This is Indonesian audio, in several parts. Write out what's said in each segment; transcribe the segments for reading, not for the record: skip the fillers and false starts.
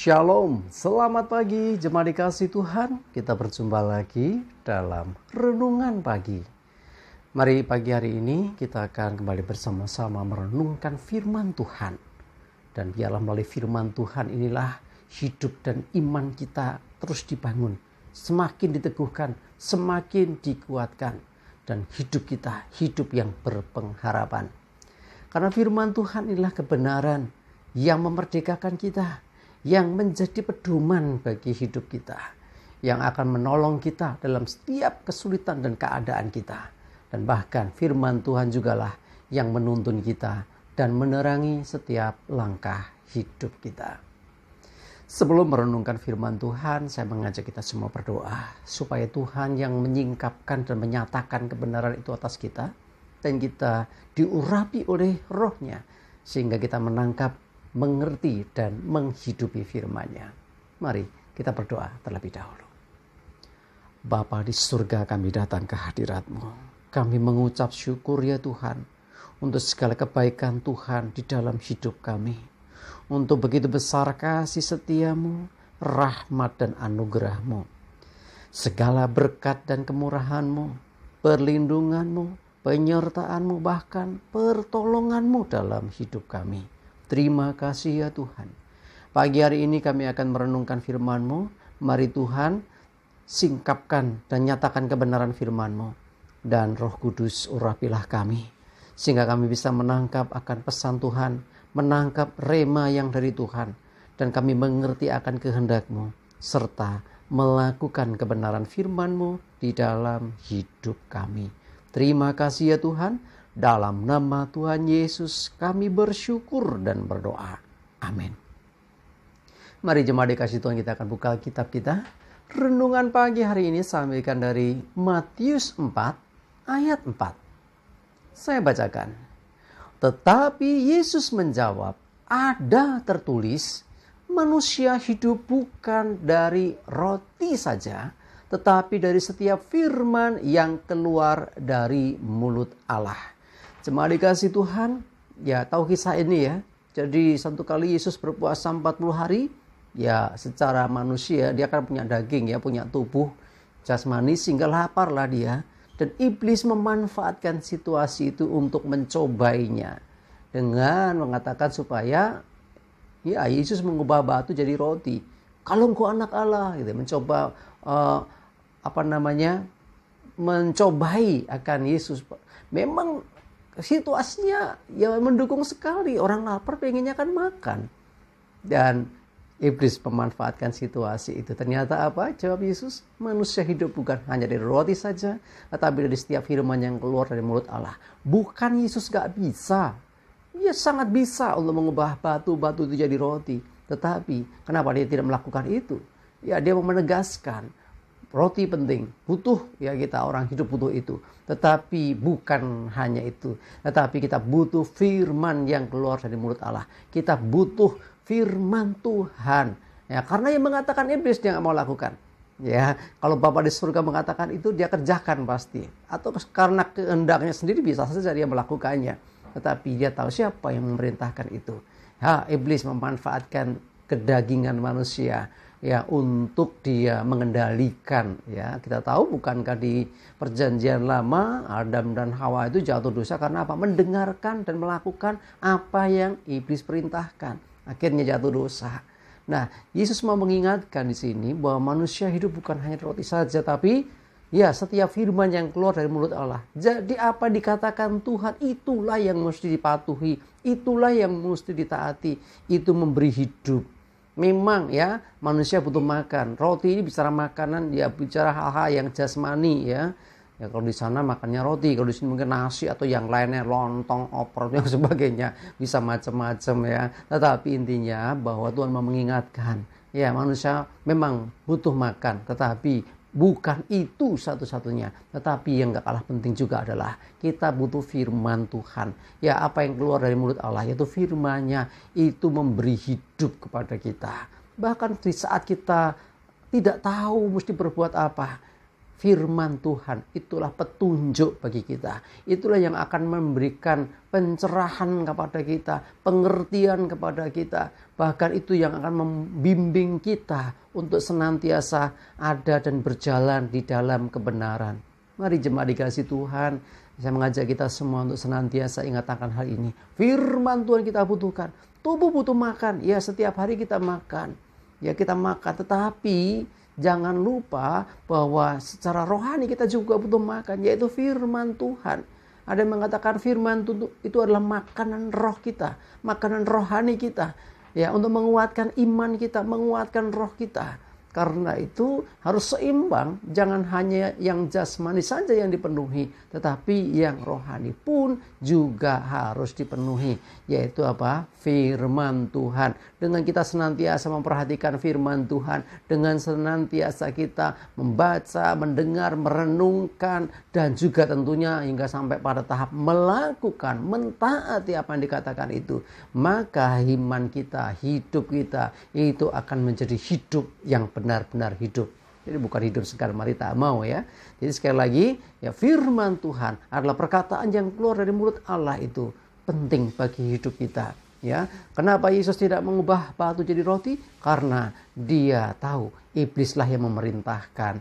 Shalom, selamat pagi jemaat dikasih Tuhan. Kita berjumpa lagi dalam Renungan Pagi. Mari pagi hari ini kita akan kembali bersama-sama merenungkan firman Tuhan. Dan biarlah melalui firman Tuhan inilah hidup dan iman kita terus dibangun. Semakin diteguhkan, semakin dikuatkan. Dan hidup kita hidup yang berpengharapan. Karena firman Tuhan inilah kebenaran yang memerdekakan kita, yang menjadi pedoman bagi hidup kita, yang akan menolong kita dalam setiap kesulitan dan keadaan kita. Dan bahkan firman Tuhan jugalah yang menuntun kita dan menerangi setiap langkah hidup kita. Sebelum merenungkan firman Tuhan, saya mengajak kita semua berdoa supaya Tuhan yang menyingkapkan dan menyatakan kebenaran itu atas kita, dan kita diurapi oleh Roh-Nya sehingga kita menangkap, mengerti dan menghidupi firman-Nya. Mari kita berdoa terlebih dahulu. Bapa di surga, kami datang ke hadirat-Mu. Kami mengucap syukur ya Tuhan untuk segala kebaikan Tuhan di dalam hidup kami. Untuk begitu besar kasih setia-Mu, rahmat dan anugerah-Mu. Segala berkat dan kemurahan-Mu, perlindungan-Mu, penyertaan-Mu, bahkan pertolongan-Mu dalam hidup kami. Terima kasih ya Tuhan. Pagi hari ini kami akan merenungkan firman-Mu. Mari Tuhan singkapkan dan nyatakan kebenaran firman-Mu. Dan Roh Kudus urapilah kami, sehingga kami bisa menangkap akan pesan Tuhan, menangkap rema yang dari Tuhan. Dan kami mengerti akan kehendak-Mu, serta melakukan kebenaran firman-Mu di dalam hidup kami. Terima kasih ya Tuhan. Dalam nama Tuhan Yesus kami bersyukur dan berdoa. Amin. Mari jemaat dikasih Tuhan, kita akan buka kitab kita. Renungan pagi hari ini saya ambilkan dari Matius 4 ayat 4. Saya bacakan. Tetapi Yesus menjawab, ada tertulis, manusia hidup bukan dari roti saja, tetapi dari setiap firman yang keluar dari mulut Allah. Jemaat dikasih Tuhan, ya tahu kisah ini ya. Jadi satu kali Yesus berpuasa 40 hari, ya secara manusia dia kan punya daging ya, punya tubuh jasmani sehingga laparlah dia. Dan iblis memanfaatkan situasi itu untuk mencobainya dengan mengatakan supaya ya Yesus mengubah batu jadi roti. Kalau engkau anak Allah, gitu, mencoba mencobai akan Yesus. Memang situasinya ya mendukung sekali, orang lapar pengennya kan makan. Dan iblis memanfaatkan situasi itu. Ternyata apa? Jawab Yesus, manusia hidup bukan hanya dari roti saja, tetapi dari setiap firman yang keluar dari mulut Allah. Bukan Yesus gak bisa. Ya sangat bisa untuk mengubah batu-batu itu jadi roti. Tetapi kenapa dia tidak melakukan itu? Ya dia mau menegaskan, roti penting, butuh ya kita orang hidup butuh itu. Tetapi bukan hanya itu. Tetapi kita butuh firman yang keluar dari mulut Allah. Kita butuh firman Tuhan. Ya, karena yang mengatakan iblis dia nggak mau lakukan. Ya, kalau Bapa di surga mengatakan itu dia kerjakan pasti. Atau karena kehendaknya sendiri bisa saja dia melakukannya. Tetapi dia tahu siapa yang memerintahkan itu. Ya, iblis memanfaatkan kedagingan manusia ya untuk dia mengendalikan. Ya, kita tahu bukankah di perjanjian lama Adam dan Hawa itu jatuh dosa karena apa? Mendengarkan dan melakukan apa yang iblis perintahkan. Akhirnya jatuh dosa. Nah, Yesus mau mengingatkan di sini bahwa manusia hidup bukan hanya roti saja, tapi ya setiap firman yang keluar dari mulut Allah. Jadi apa dikatakan Tuhan, itulah yang mesti dipatuhi, itulah yang mesti ditaati. Itu memberi hidup. Memang ya manusia butuh makan. Roti ini bicara makanan, ya bicara hal-hal yang jasmani ya. Ya kalau di sana makannya roti, kalau di sini mungkin nasi atau yang lainnya, lontong, opor dan sebagainya, bisa macam-macam ya. Tetapi intinya bahwa Tuhan mau mengingatkan, ya manusia memang butuh makan, tetapi bukan itu satu-satunya. Tetapi yang gak kalah penting juga adalah kita butuh firman Tuhan. Ya apa yang keluar dari mulut Allah, yaitu firman-Nya itu memberi hidup kepada kita. Bahkan di saat kita tidak tahu mesti berbuat apa, firman Tuhan itulah petunjuk bagi kita. Itulah yang akan memberikan pencerahan kepada kita, pengertian kepada kita. Bahkan itu yang akan membimbing kita untuk senantiasa ada dan berjalan di dalam kebenaran. Mari jemaat dikasih Tuhan, saya mengajak kita semua untuk senantiasa ingat akan hal ini. Firman Tuhan kita butuhkan. Tubuh butuh makan. Ya, setiap hari kita makan. Ya, kita makan. Tetapi jangan lupa bahwa secara rohani kita juga butuh makan, yaitu firman Tuhan. Ada yang mengatakan firman itu adalah makanan roh kita, makanan rohani kita. Ya, untuk menguatkan iman kita, menguatkan roh kita. Karena itu harus seimbang, jangan hanya yang jasmani saja yang dipenuhi, tetapi yang rohani pun juga harus dipenuhi, yaitu apa? Firman Tuhan. Dengan kita senantiasa memperhatikan firman Tuhan, dengan senantiasa kita membaca, mendengar, merenungkan, dan juga tentunya hingga sampai pada tahap melakukan, mentaati apa yang dikatakan itu, maka iman kita, hidup kita itu akan menjadi hidup yang benar-benar hidup. Jadi bukan hidup sekedar mari tak mau ya. Jadi sekali lagi ya, firman Tuhan adalah perkataan yang keluar dari mulut Allah, itu penting bagi hidup kita ya. Kenapa Yesus tidak mengubah batu jadi roti? Karena dia tahu iblislah yang memerintahkan.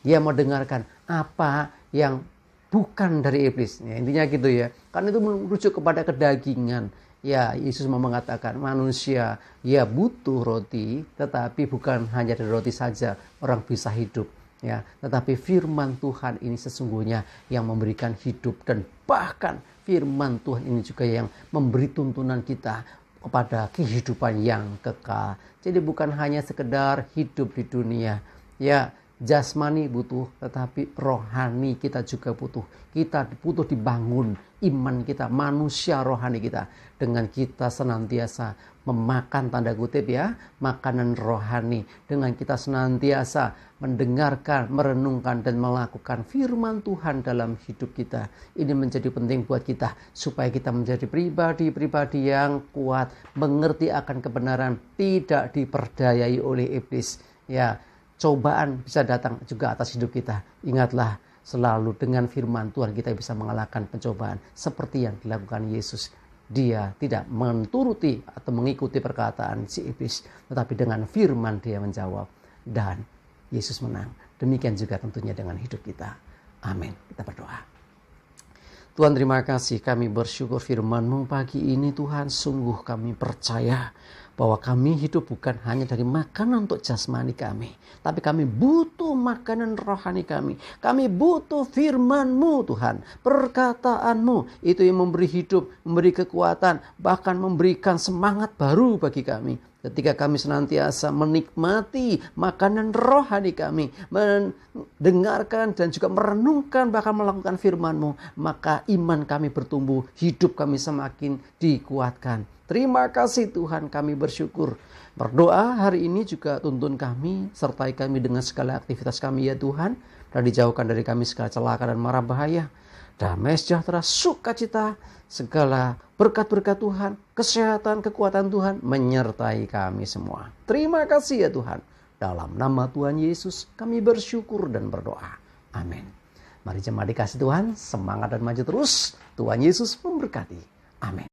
Dia mau dengarkan apa yang bukan dari iblis. Ya, intinya gitu ya. Karena itu merujuk kepada kedagingan. Ya, Yesus mau mengatakan manusia ya butuh roti, tetapi bukan hanya dari roti saja orang bisa hidup. Ya, tetapi firman Tuhan ini sesungguhnya yang memberikan hidup, dan bahkan firman Tuhan ini juga yang memberi tuntunan kita kepada kehidupan yang kekal. Jadi bukan hanya sekedar hidup di dunia. Ya, jasmani butuh, tetapi rohani kita juga butuh. Kita butuh dibangun iman kita, manusia rohani kita, dengan kita senantiasa memakan, tanda kutip ya, makanan rohani, dengan kita senantiasa mendengarkan, merenungkan, dan melakukan firman Tuhan dalam hidup kita. Ini menjadi penting buat kita, supaya kita menjadi pribadi-pribadi yang kuat, mengerti akan kebenaran, tidak diperdayai oleh iblis. Ya, cobaan bisa datang juga atas hidup kita. Ingatlah, selalu dengan firman Tuhan kita bisa mengalahkan pencobaan. Seperti yang dilakukan Yesus. Dia tidak menuruti atau mengikuti perkataan si iblis, tetapi dengan firman dia menjawab. Dan Yesus menang. Demikian juga tentunya dengan hidup kita. Amin. Kita berdoa. Tuhan, terima kasih, kami bersyukur firman-Mu pagi ini Tuhan. Sungguh kami percaya bahwa kami hidup bukan hanya dari makanan untuk jasmani kami, tapi kami butuh makanan rohani kami. Kami butuh firman-Mu Tuhan, perkataan-Mu itu yang memberi hidup, memberi kekuatan, bahkan memberikan semangat baru bagi kami. Ketika kami senantiasa menikmati makanan rohani kami, mendengarkan dan juga merenungkan, bahkan melakukan firman-Mu, maka iman kami bertumbuh, hidup kami semakin dikuatkan. Terima kasih Tuhan, kami bersyukur. Berdoa hari ini juga tuntun kami, sertai kami dengan segala aktivitas kami ya Tuhan, dan dijauhkan dari kami segala celaka dan mara bahaya. Damai sejahtera, sukacita, segala berkat-berkat Tuhan, kesehatan, kekuatan Tuhan menyertai kami semua. Terima kasih ya Tuhan. Dalam nama Tuhan Yesus kami bersyukur dan berdoa. Amin. Mari jemaat dikasih Tuhan, semangat dan maju terus. Tuhan Yesus memberkati. Amin.